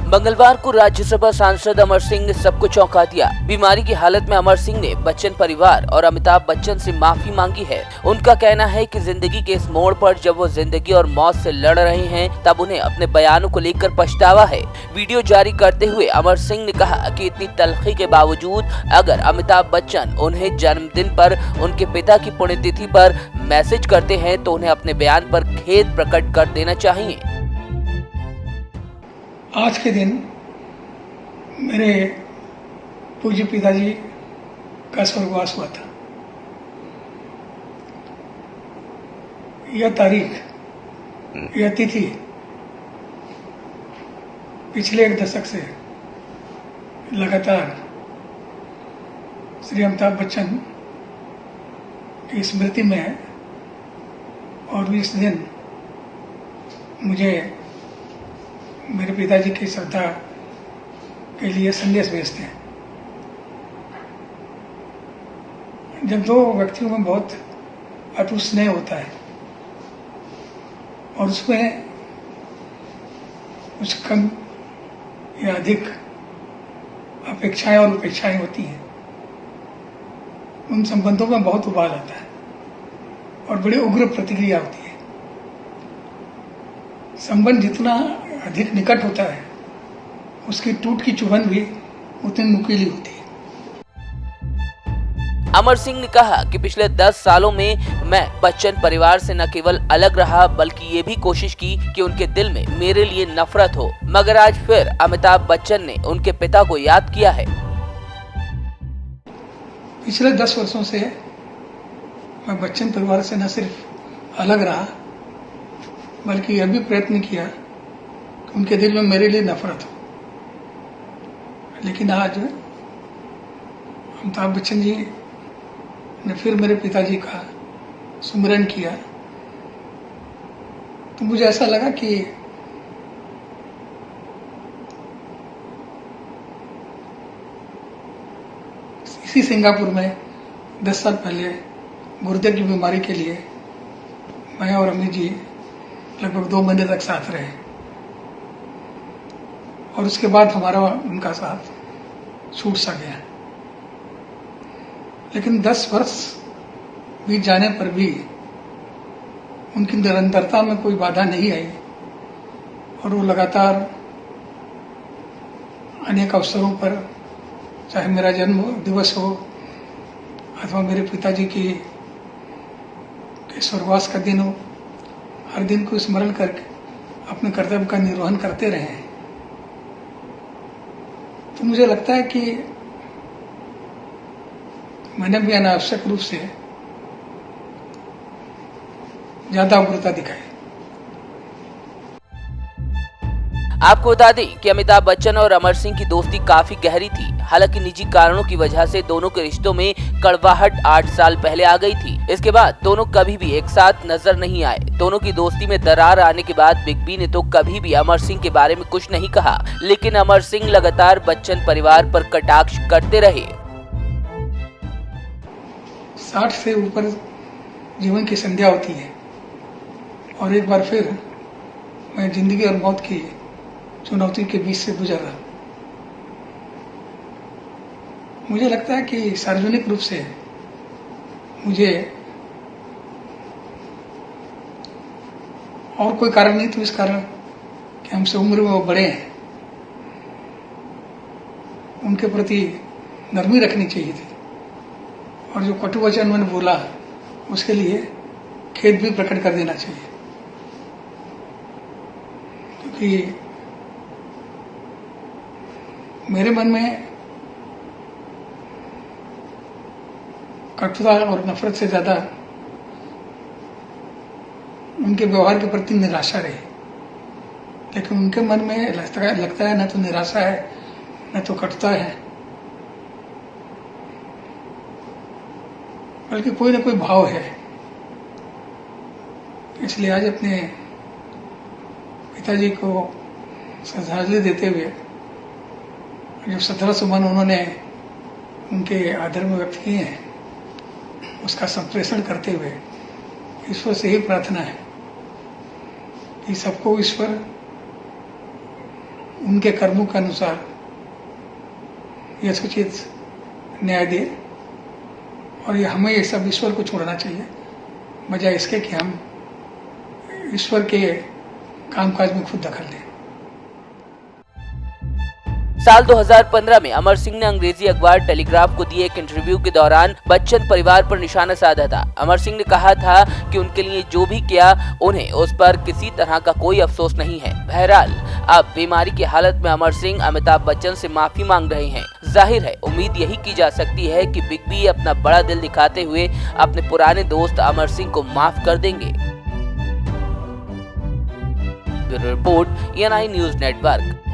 मंगलवार को राज्यसभा सांसद अमर सिंह ने सबको चौंका दिया। बीमारी की हालत में अमर सिंह ने बच्चन परिवार और अमिताभ बच्चन से माफी मांगी है। उनका कहना है कि जिंदगी के इस मोड़ पर जब वो जिंदगी और मौत से लड़ रहे हैं, तब उन्हें अपने बयानों को लेकर पछतावा है। वीडियो जारी करते हुए अमर सिंह ने कहा कि इतनी तलखी के बावजूद अगर अमिताभ बच्चन उन्हें जन्मदिन पर उनके पिता की पुण्यतिथि पर मैसेज करते हैं तो उन्हें अपने बयान पर खेद प्रकट कर देना चाहिए। आज के दिन मेरे पूज्य पिताजी का स्वर्गवास हुआ था। यह तारीख, यह तिथि पिछले एक दशक से लगातार श्री अमिताभ बच्चन की स्मृति में है और इस दिन मुझे मेरे पिताजी की श्रद्धा के लिए संदेश भेजते हैं। जब दो व्यक्तियों में बहुत अटूट स्नेह होता है और उसमें कुछ कम या अधिक अपेक्षाएं और उपेक्षाएं होती हैं, उन संबंधों में बहुत उबाल आता है और बड़ी उग्र प्रतिक्रिया होती है। संबंध जितना अधिक निकट होता है, उसकी टूट की चुभन भी उतनी नुकीली होती है। अमर सिंह ने कहा कि पिछले 10 सालों में मैं बच्चन परिवार से न केवल अलग रहा, बल्कि ये भी कोशिश की कि उनके दिल में मेरे लिए नफरत हो, मगर आज फिर अमिताभ बच्चन ने उनके पिता को याद किया है। पिछले 10 वर्षों से मैं बच्चन परिवार से न सिर्फ अलग रहा, बल्कि यह भी प्रयत्न किया कि उनके दिल में मेरे लिए नफरत हो। लेकिन आज अमिताभ बच्चन जी ने फिर मेरे पिताजी का सुमिरन किया तो मुझे ऐसा लगा कि इसी सिंगापुर में 10 साल पहले गुर्दे की बीमारी के लिए मैं और अम्मी जी लगभग 2 महीने तक साथ रहे और उसके बाद हमारा उनका साथ छूट सा गया। लेकिन 10 वर्ष बीत जाने पर भी उनकी निरंतरता में कोई बाधा नहीं आई और वो लगातार अनेक अवसरों पर, चाहे मेरा जन्म दिवस हो अथवा मेरे पिताजी की स्वर्गवास का दिन हो, हर दिन को स्मरण करके अपने कर्तव्य का निर्वहन करते रहे हैं। तो मुझे लगता है कि मैंने भी अनावश्यक रूप से ज्यादा उग्रता दिखाई। आपको बता दें कि अमिताभ बच्चन और अमर सिंह की दोस्ती काफी गहरी थी। हालांकि निजी कारणों की वजह से दोनों के रिश्तों में कड़वाहट 8 साल पहले आ गई थी। इसके बाद दोनों कभी भी एक साथ नजर नहीं आए। दोनों की दोस्ती में दरार आने के बाद बिग बी ने तो कभी भी अमर सिंह के बारे में कुछ नहीं कहा, लेकिन अमर सिंह लगातार बच्चन परिवार पर कटाक्ष करते रहे। 60 से ऊपर जीवन की संध्या होती है और एक बार फिर मैं जिंदगी और मौत की चुनौती के बीच से गुजर रहा। मुझे लगता है कि सार्वजनिक रूप से मुझे और कोई कारण नहीं तो इस कारण कि हमसे उम्र में वो बड़े हैं, उनके प्रति नरमी रखनी चाहिए थी और जो कटु वचन मैंने बोला उसके लिए खेद भी प्रकट कर देना चाहिए, क्योंकि मेरे मन में कटुता और नफरत से ज्यादा उनके व्यवहार के प्रति निराशा रही। लेकिन उनके मन में लगता है न तो निराशा है न तो कटुता है, बल्कि कोई ना कोई भाव है। इसलिए आज अपने पिताजी को श्रद्धांजलि देते हुए जो 17 सुमन उन्होंने उनके आदर में व्यक्त किए हैं, उसका संप्रेषण करते हुए ईश्वर से ही प्रार्थना है कि सबको ईश्वर उनके कर्मों के अनुसार यथोचित न्याय दे, और ये हमें ये सब ईश्वर को छोड़ना चाहिए, बजाय इसके कि हम ईश्वर के कामकाज में खुद दखल दें। साल 2015 में अमर सिंह ने अंग्रेजी अखबार टेलीग्राफ को दिए एक इंटरव्यू के दौरान बच्चन परिवार पर निशाना साधा था। अमर सिंह ने कहा था कि उनके लिए जो भी किया उन्हें उस पर किसी तरह का कोई अफसोस नहीं है। बहरहाल अब बीमारी की हालत में अमर सिंह अमिताभ बच्चन से माफी मांग रहे हैं। जाहिर है उम्मीद यही की जा सकती है कि बिग बी अपना बड़ा दिल दिखाते हुए अपने पुराने दोस्त अमर सिंह को माफ कर देंगे। Bureau report ENI news network.